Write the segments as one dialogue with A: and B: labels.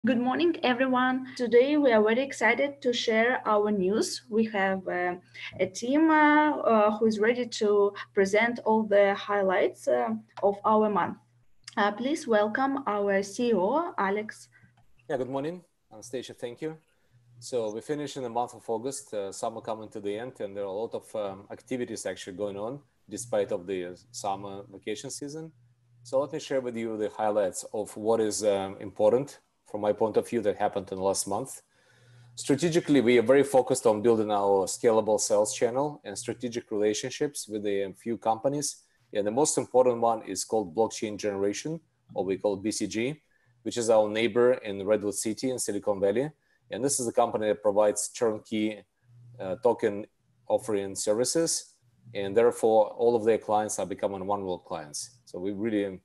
A: Good morning, everyone. Today we are very excited to share our news. We have a team who is ready to present all the highlights of our month. Please welcome our CEO, Alex.
B: Yeah, good morning, Anastasia. Thank you. So we finished in the month of August. Summer coming to the end, and there are a lot of activities actually going on despite of the summer vacation season. So let me share with you the highlights of what is important from my point of view that happened in the last month. Strategically, we are very focused on building our scalable sales channel and strategic relationships with a few companies. And the most important one is called Blockchain Generation, or we call BCG, which is our neighbor in Redwood City in Silicon Valley. And this is a company that provides turnkey token offering services. And therefore, all of their clients are becoming 1World clients. So we really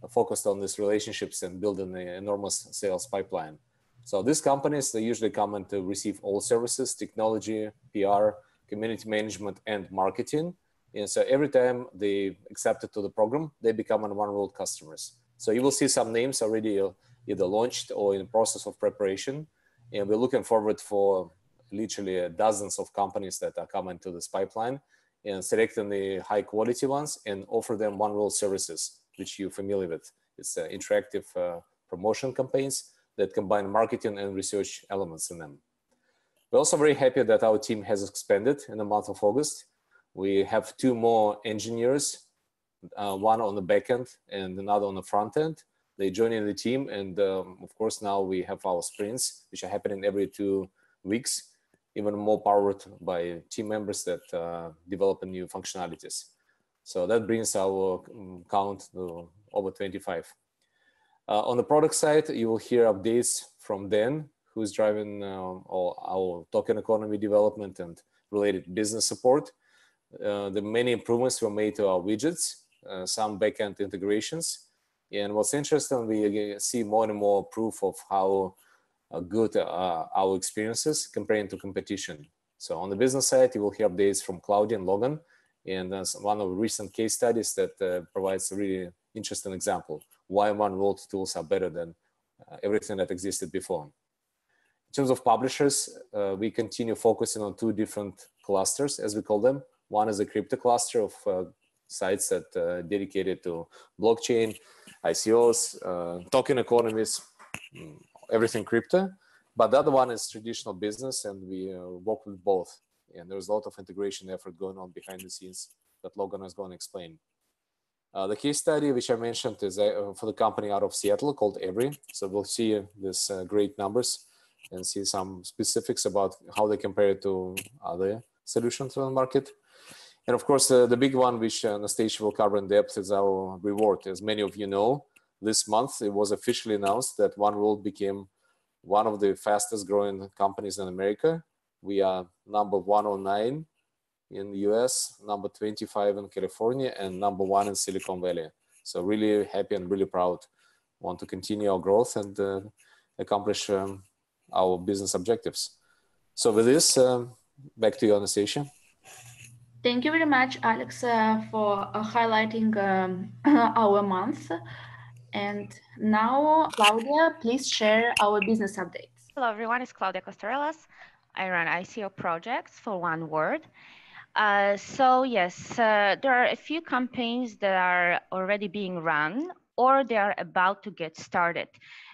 B: focused on these relationships and building an enormous sales pipeline. So these companies, they usually come in to receive all services, technology, PR, community management, and marketing. And so every time they accept it to the program, they become 1World customers. So you will see some names already either launched or in process of preparation. And we're looking forward for literally dozens of companies that are coming to this pipeline and selecting the high quality ones and offer them 1World services, which you're familiar with. It's interactive promotion campaigns that combine marketing and research elements in them. We're also very happy that our team has expanded in the month of August. We have 2 more engineers, one on the back end and another on the front end. They join in the team, and of course now we have our sprints, which are happening every 2 weeks, even more powered by team members that develop new functionalities. So that brings our count to over 25. On the product side, you will hear updates from Dan, who's driving all our token economy development and related business support. The many improvements were made to our widgets, some backend integrations. And what's interesting, we see more and more proof of how good our experiences comparing to competition. So on the business side, you will hear updates from Claudia and Logan. And that's one of the recent case studies that provides a really interesting example why 1World tools are better than everything that existed before. In terms of publishers, we continue focusing on 2 different clusters, as we call them. One is a crypto cluster of sites that are dedicated to blockchain, ICOs, token economies, everything crypto. But the other one is traditional business, and we work with both. And there's a lot of integration effort going on behind the scenes that Logan is going to explain. The case study, which I mentioned, is for the company out of Seattle called Every. So we'll see these great numbers and see some specifics about how they compare to other solutions on the market. And of course, the big one, which Anastasia will cover in depth, is our reward. As many of you know, this month it was officially announced that 1World became one of the fastest growing companies in America. We are number 109 in the US, number 25 in California, and number 1 in Silicon Valley. So really happy and really proud. Want to continue our growth and accomplish our business objectives. So with this, back to you, Anastasia.
A: Thank you very much, Alex, for highlighting our month. And now, Claudia, please share our business updates.
C: Hello, everyone. It's Claudia Costarelas. I run ICO projects for 1World. So yes, there are a few campaigns that are already being run or they are about to get started.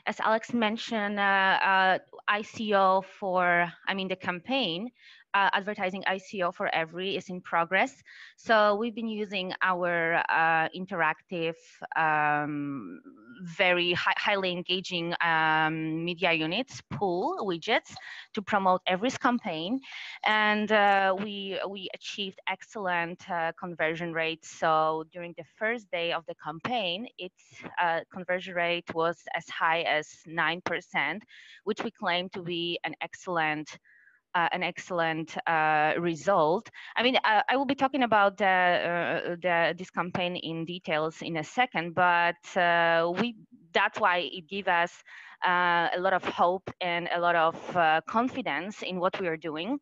C: As Alex mentioned, ICO for, the campaign, advertising ICO for Every is in progress. So we've been using our interactive, very highly engaging media units, pool widgets to promote Every's campaign. And we achieved excellent conversion rates. So during the first day of the campaign, its conversion rate was as high as 9%, which we claim to be an excellent result. I will be talking about this campaign in details in a second, but that's why it gave us a lot of hope and a lot of confidence in what we are doing.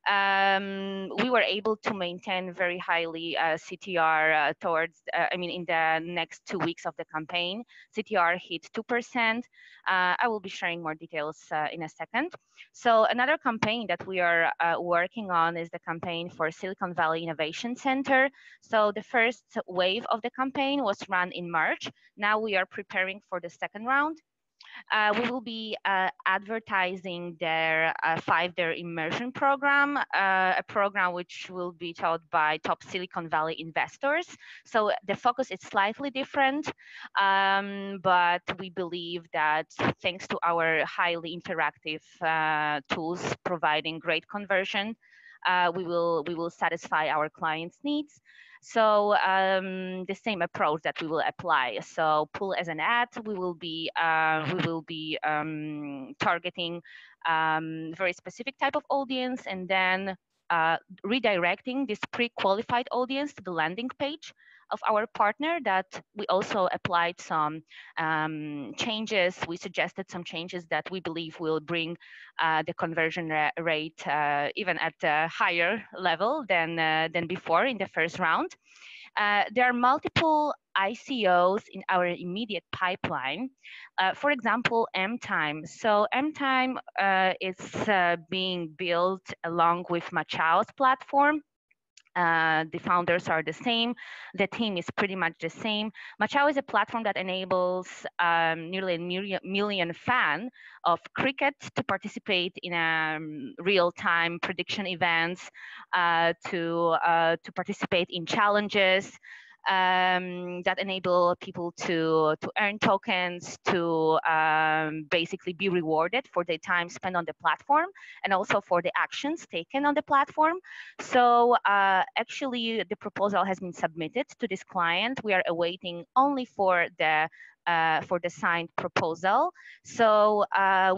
C: We were able to maintain very highly CTR towards, I mean, in the next 2 weeks of the campaign. CTR hit 2%. I will be sharing more details in a second. So another campaign that we are working on is the campaign for Silicon Valley Innovation Center. So the first wave of the campaign was run in March. Now we are preparing for the second round. We will be advertising their 5-day immersion program, a program which will be taught by top Silicon Valley investors. So the focus is slightly different, but we believe that thanks to our highly interactive tools providing great conversion, we will satisfy our clients' needs. So the same approach that we will apply. So pull as an ad, we will be targeting very specific type of audience, and then redirecting this pre-qualified audience to the landing page of our partner. That we also applied some changes. We suggested some changes that we believe will bring the conversion rate even at a higher level than before in the first round. There are multiple ICOs in our immediate pipeline. For example, MTime. So MTime is being built along with Machao's platform. The founders are the same. The team is pretty much the same. Machao is a platform that enables nearly a million fan of cricket to participate in real-time prediction events, to participate in challenges that enable people to earn tokens, to basically be rewarded for their time spent on the platform, and also for the actions taken on the platform. So actually, the proposal has been submitted to this client. We are awaiting only for the signed proposal. So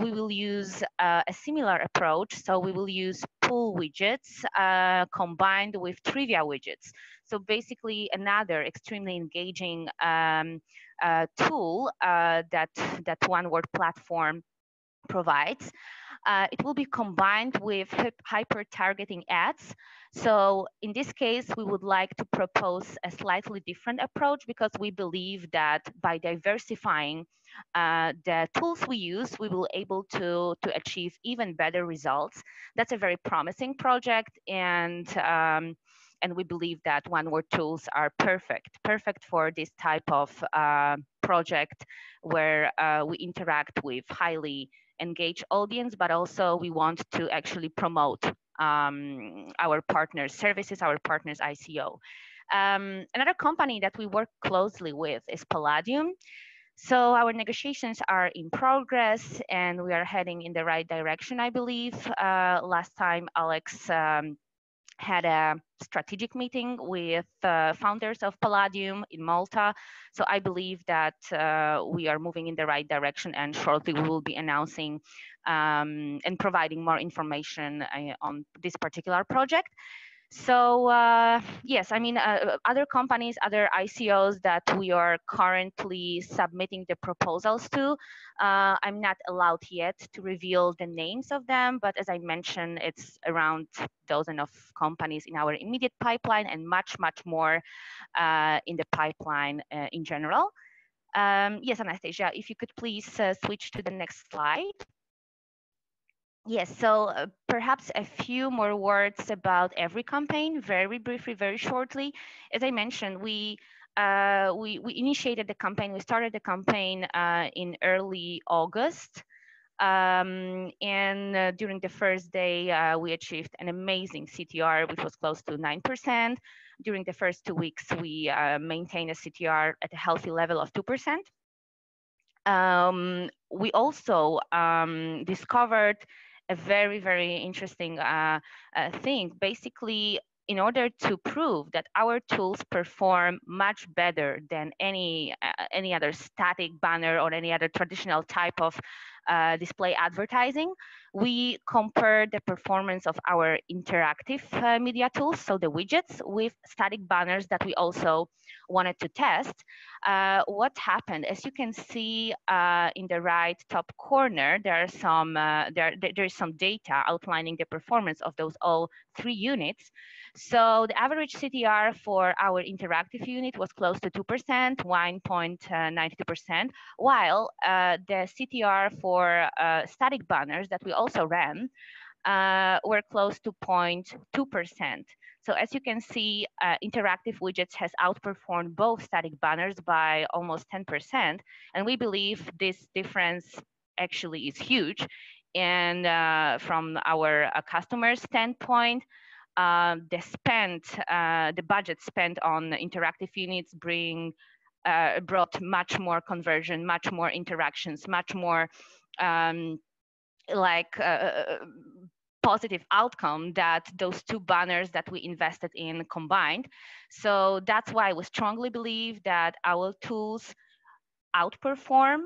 C: we will use a similar approach. So we will use pull widgets combined with trivia widgets. So basically, another extremely engaging tool that 1World platform provides. It will be combined with hyper-targeting ads. So in this case, we would like to propose a slightly different approach, because we believe that by diversifying the tools we use, we will able to achieve even better results. That's a very promising project, and we believe that 1World tools are perfect for this type of project, where we interact with highly engaged audience, but also we want to actually promote our partners' services, our partners' ICO. Another company that we work closely with is Palladium. So our negotiations are in progress, and we are heading in the right direction, I believe. Last time, Alex had a strategic meeting with founders of Palladium in Malta. So I believe that we are moving in the right direction, and shortly we will be announcing and providing more information on this particular project. So yes, I mean, other companies, other ICOs that we are currently submitting the proposals to, I'm not allowed yet to reveal the names of them, but as I mentioned, it's around a dozen of companies in our immediate pipeline, and much more in the pipeline in general. Yes, Anastasia, if you could please switch to the next slide. Yes, so perhaps a few more words about every campaign, very briefly, very shortly. As I mentioned, we initiated the campaign. We started the campaign in early August, and during the first day, we achieved an amazing CTR, which was close to 9%. During the first 2 weeks, we maintained a CTR at a healthy level of 2%. We also discovered a very interesting thing. Basically, in order to prove that our tools perform much better than any other static banner or any other traditional type of display advertising, we compare the performance of our interactive media tools, so the widgets, with static banners that we also wanted to test. What happened? As you can see in the right top corner, there is some data outlining the performance of those all three units. So the average CTR for our interactive unit was close to 2%, 1.92%, while the CTR for static banners that we also ran were close to 0.2%. So as you can see, interactive widgets has outperformed both static banners by almost 10%. And we believe this difference actually is huge. And from our customer standpoint, the budget spent on interactive units brought much more conversion, much more interactions, much more positive outcome that those two banners that we invested in combined. So that's why we strongly believe that our tools outperform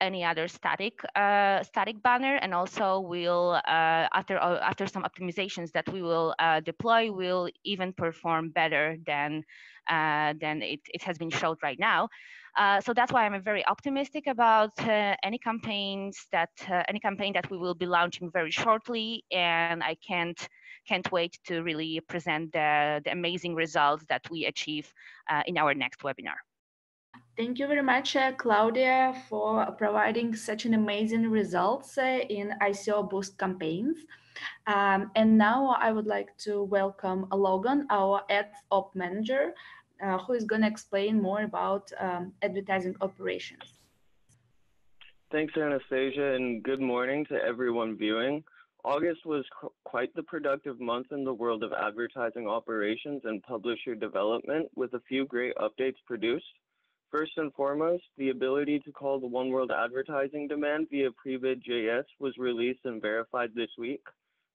C: any other static banner, and also will after some optimizations that we will deploy, will even perform better than it has been showed right now. So that's why I'm very optimistic about any campaign that we will be launching very shortly, and I can't wait to really present the amazing results that we achieve in our next webinar.
A: Thank you very much, Claudia, for providing such an amazing results in ICO Boost campaigns. And now I would like to welcome Logan, our AdOps manager, who is going to explain more about advertising operations.
D: Thanks, Anastasia, and good morning to everyone viewing. August was quite the productive month in the world of advertising operations and publisher development, with a few great updates produced. First and foremost, the ability to call the 1World advertising demand via Prebid.js was released and verified this week.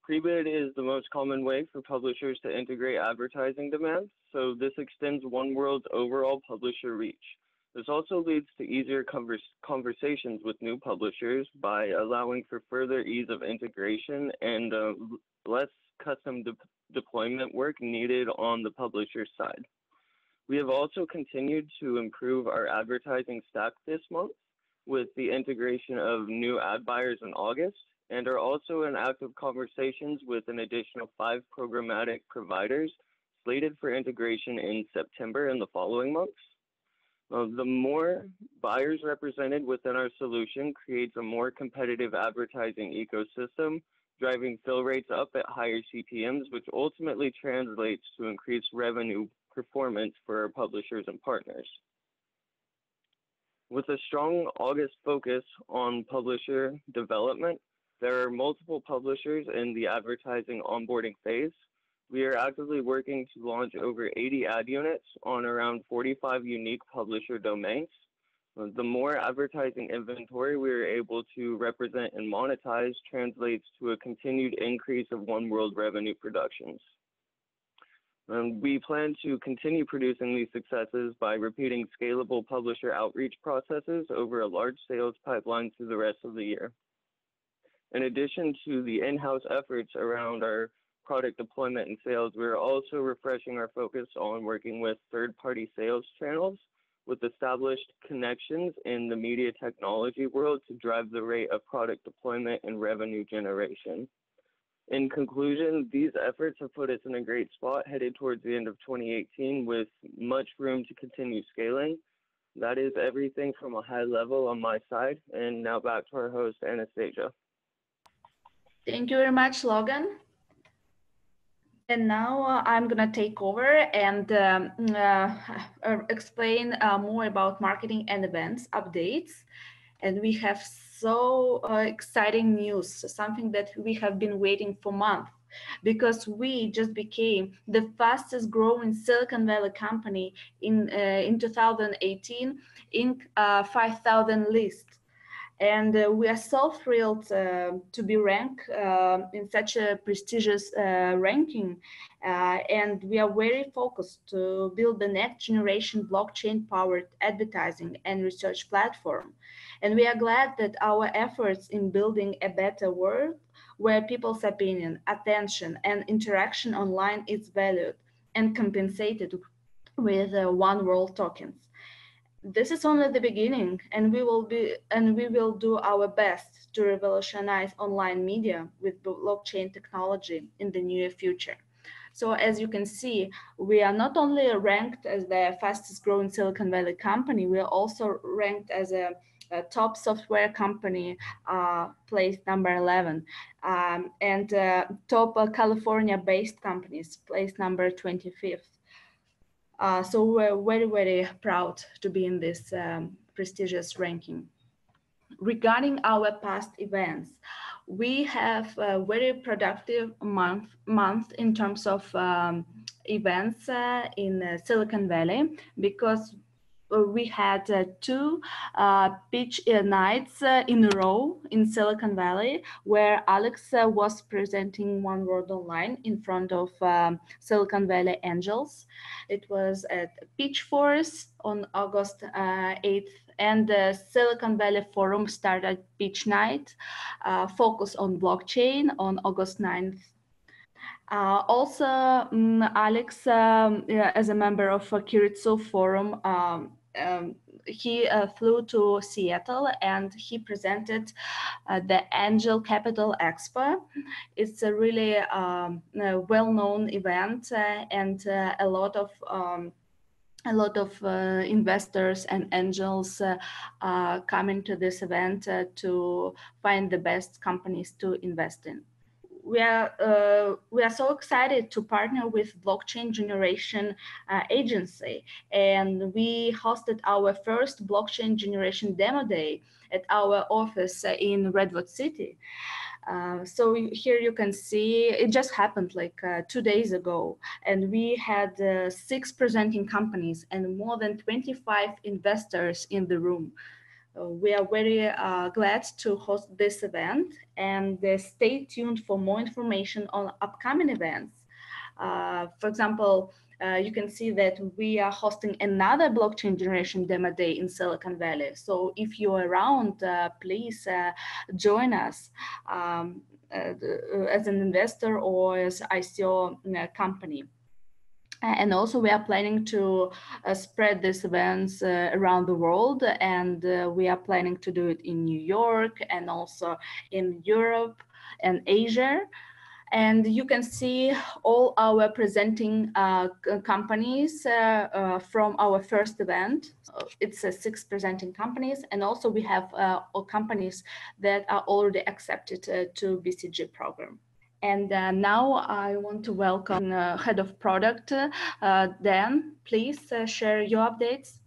D: Prebid is the most common way for publishers to integrate advertising demand, so this extends 1World's overall publisher reach. This also leads to easier conversations with new publishers by allowing for further ease of integration and less custom deployment work needed on the publisher side. We have also continued to improve our advertising stack this month with the integration of new ad buyers in August, and are also in active conversations with an additional 5 programmatic providers slated for integration in September and the following months. The more buyers represented within our solution creates a more competitive advertising ecosystem, driving fill rates up at higher CPMs, which ultimately translates to increased revenue performance for our publishers and partners. With a strong August focus on publisher development, there are multiple publishers in the advertising onboarding phase. We are actively working to launch over 80 ad units on around 45 unique publisher domains. The more advertising inventory we are able to represent and monetize translates to a continued increase of 1World revenue productions. We plan to continue producing these successes by repeating scalable publisher outreach processes over a large sales pipeline through the rest of the year. In addition to the in-house efforts around our product deployment and sales, we're also refreshing our focus on working with third-party sales channels with established connections in the media technology world to drive the rate of product deployment and revenue generation. In conclusion, these efforts have put us in a great spot headed towards the end of 2018 with much room to continue scaling. That is everything from a high level on my side. And now back to our host, Anastasia.
A: Thank you very much, Logan. And now I'm going to take over and explain more about marketing and events updates. And we have so exciting news, something that we have been waiting for months, because we just became the fastest growing Silicon Valley company in 2018 in 5,000 list. And we are so thrilled to be ranked in such a prestigious ranking. And we are very focused to build the next generation blockchain-powered advertising and research platform. And we are glad that our efforts in building a better world where people's opinion, attention, and interaction online is valued and compensated with 1World tokens. This is only the beginning, and we will do our best to revolutionize online media with blockchain technology in the near future. So as you can see, we are not only ranked as the fastest growing Silicon Valley company, we are also ranked as a top software company, place number 11, and top California-based companies, place number 25th. So we're very, very proud to be in this prestigious ranking. Regarding our past events, we have a very productive month in terms of events in Silicon Valley, because we had two pitch nights in a row in Silicon Valley, where Alex was presenting 1World Online in front of Silicon Valley Angels. It was at Pitch Force on August 8th, and the Silicon Valley Forum started Pitch Night, focus on blockchain on August 9th. Also, Alex, yeah, as a member of Kiritsu Forum, he flew to Seattle and he presented the Angel Capital Expo. It's a really well-known event, and a lot of investors and angels coming to this event to find the best companies to invest in. We are so excited to partner with Blockchain Generation Agency, and we hosted our first Blockchain Generation Demo Day at our office in Redwood City. So here you can see it just happened like 2 days ago, and we had 6 presenting companies and more than 25 investors in the room. We are very glad to host this event, and stay tuned for more information on upcoming events. For example, you can see that we are hosting another Blockchain Generation Demo Day in Silicon Valley. So if you're around, please join us as an investor or as ICO company. And also we are planning to spread these events around the world, and we are planning to do it in New York and also in Europe and Asia. And you can see all our presenting companies from our first event. It's 6 presenting companies, and also we have all companies that are already accepted to BCG program. And now I want to welcome Head of Product, Dan. Please share your updates.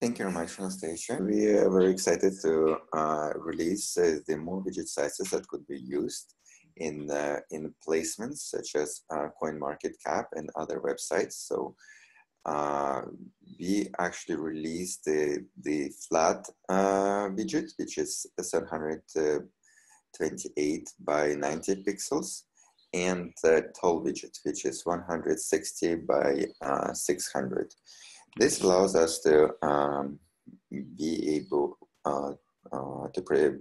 E: Thank you very much, Anastasia. We are very excited to release the more widget sizes that could be used in placements such as CoinMarketCap and other websites. So we actually released the flat widget, which is 728 by 90 pixels, and the tall widget, which is 160 by 600. This allows us to be able to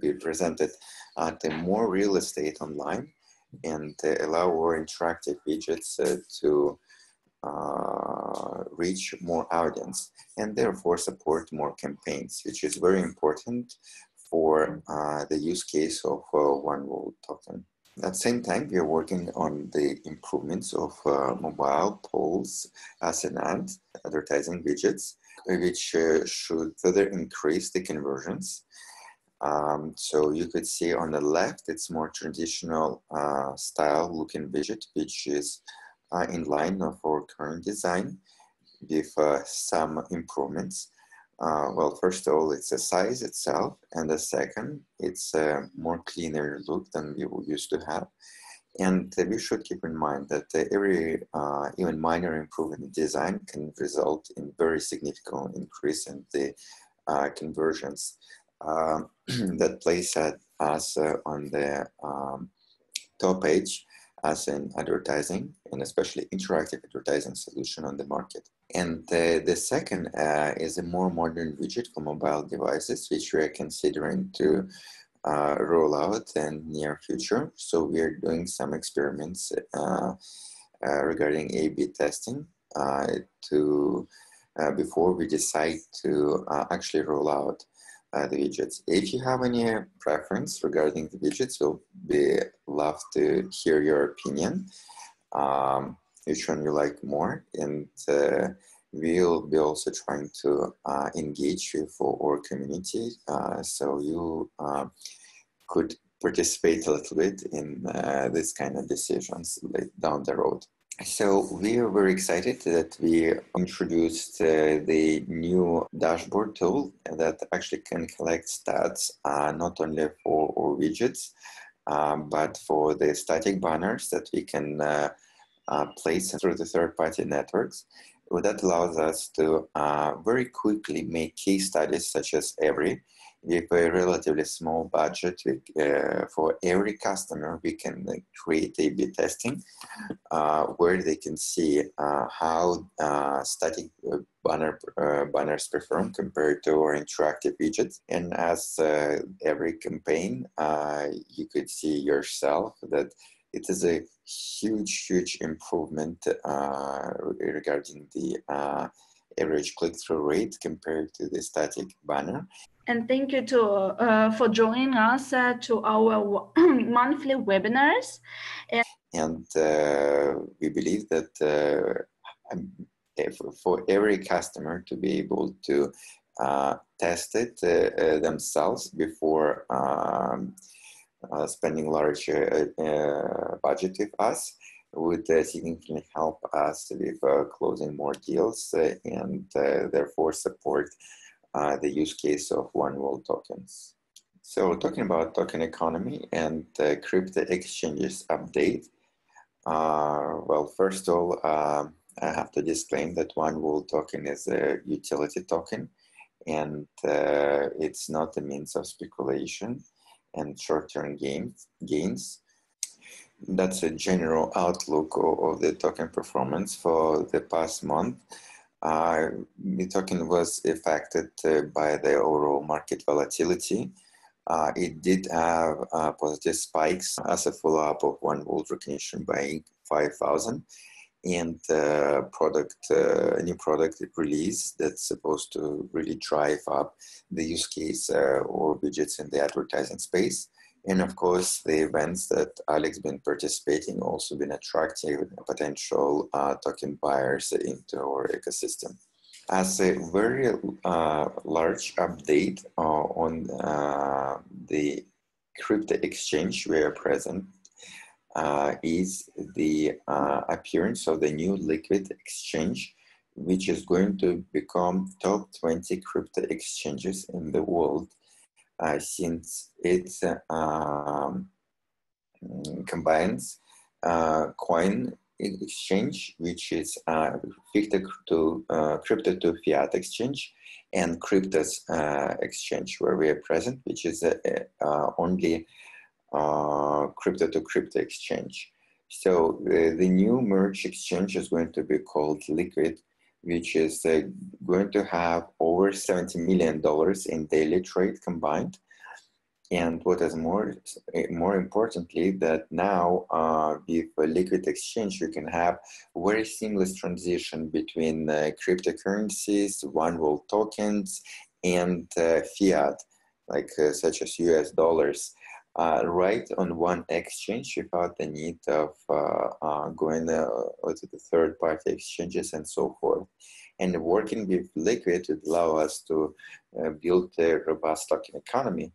E: be presented at more real estate online, and allow more interactive widgets to reach more audience, and therefore support more campaigns, which is very important for the use case of 1World token. At the same time, we are working on the improvements of mobile polls as an ad advertising widgets, which should further increase the conversions. So you could see on the left, it's more traditional style looking widget, which is in line of our current design with some improvements. Well, first of all, it's the size itself, and the second, it's a more cleaner look than we used to have. And we should keep in mind that every even minor improvement in design can result in very significant increase in the conversions. that place us on the top page as an advertising and especially interactive advertising solution on the market. And the second is a more modern widget for mobile devices, which we are considering to roll out in near future. So we are doing some experiments regarding A/B testing before we decide to actually roll out the widgets. If you have any preference regarding the widgets, we'll be love to hear your opinion. Which one you like more, and we'll be also trying to engage with our community, so you could participate a little bit in this kind of decisions down the road. So we are very excited that we introduced the new dashboard tool that actually can collect stats not only for our widgets, but for the static banners that we can place through the third-party networks. That allows us to very quickly make case studies such as every. With a relatively small budget, for every customer, we can create A/B testing where they can see how static banners perform compared to our interactive widgets. And as every campaign, you could see yourself that it is a huge improvement regarding the average click-through rate compared to the static banner.
A: And thank you for joining us to our monthly webinars.
E: And we believe that for every customer to be able to test it themselves before spending large budget with us would significantly help us with closing more deals and therefore support the use case of 1World tokens. So talking about token economy and crypto exchanges update, well, first of all, I have to disclaim that 1World token is a utility token, and it's not a means of speculation and short-term gains. That's a general outlook of the token performance for the past month. The token was affected by the overall market volatility. It did have positive spikes as a follow-up of 1World recognition by 5,000 and new product release that's supposed to really drive up the use case or widgets in the advertising space. And of course, the events that Alex been participating also been attracting potential token buyers into our ecosystem. As a very large update on the crypto exchange where present is the appearance of the new liquid exchange, which is going to become top 20 crypto exchanges in the world, since it combines coin exchange, which is crypto to fiat exchange, and cryptos exchange where we are present, which is only crypto to crypto exchange. So the new merge exchange is going to be called Liquid, which is going to have over $70 million in daily trade combined. And what is more importantly, that now with a liquid exchange, you can have very seamless transition between cryptocurrencies, 1World tokens, and fiat, like such as US dollars, right on one exchange without the need of going to the third-party exchanges and so forth. And working with Liquid would allow us to build a robust token economy,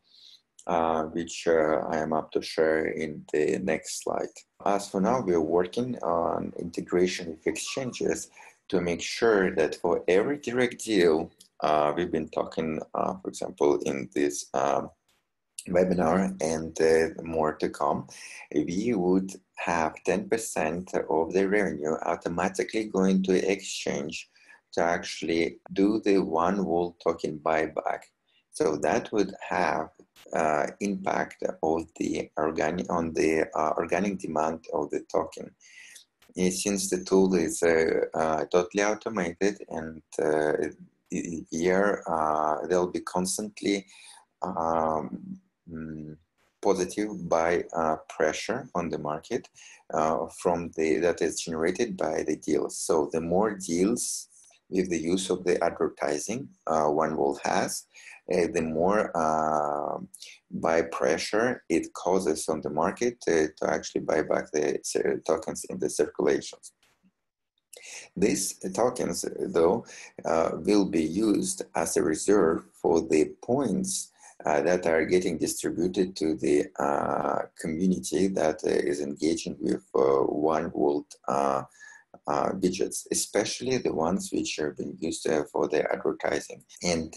E: which I am up to share in the next slide. As for now, we are working on integration with exchanges to make sure that for every direct deal, we've been talking, for example, in this webinar and more to come, we would have 10% of the revenue automatically going to exchange to actually do the 1World token buyback. So that would have impact on the organic demand of the token. Since the tool is totally automated, and here they'll be constantly positive by pressure on the market that is generated by the deals. So the more deals with the use of the advertising 1World has, the more by pressure it causes on the market to actually buy back the tokens in the circulations. These tokens, though, will be used as a reserve for the points that are getting distributed to the community that is engaging with 1World widgets, especially the ones which are being used for the advertising. And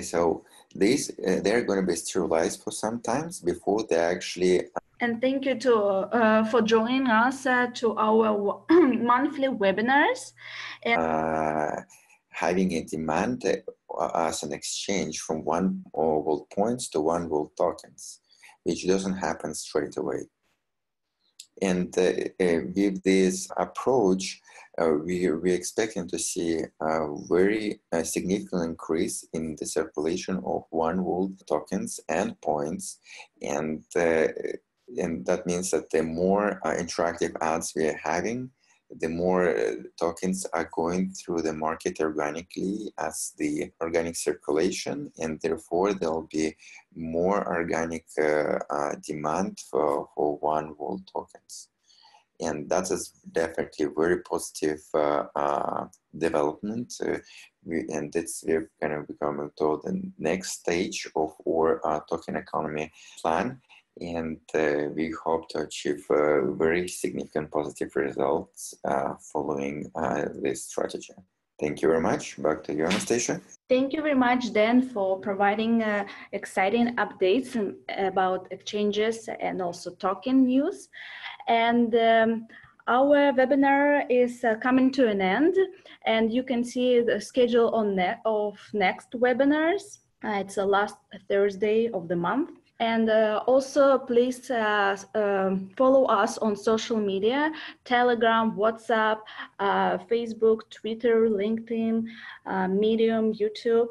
E: so these, they're going to be sterilized for some times before they actually...
A: And thank you for joining us to our monthly webinars.
E: And having a demand as an exchange from 1World points to 1World tokens, which doesn't happen straight away. And with this approach, we're expecting to see a very significant increase in the circulation of 1World tokens and points. And that means that the more interactive ads we are having, the more tokens are going through the market organically as the organic circulation, and therefore there'll be more organic demand for 1World tokens. And that is definitely a very positive development. And we're going to be coming to the next stage of our token economy plan. And we hope to achieve very significant positive results following this strategy. Thank you very much. Back to you, Anastasia.
A: Thank you very much, Dan, for providing exciting updates about exchanges and also token news. And our webinar is coming to an end, and you can see the schedule of next webinars. It's the last Thursday of the month. And also, please follow us on social media, Telegram, WhatsApp, Facebook, Twitter, LinkedIn, Medium, YouTube.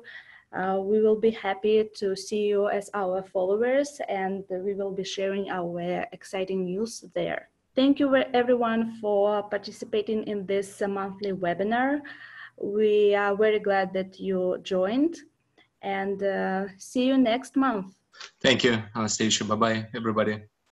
A: We will be happy to see you as our followers, and we will be sharing our exciting news there. Thank you everyone for participating in this monthly webinar. We are very glad that you joined, and see you next month.
F: Thank you, Anastasia. Bye-bye, everybody.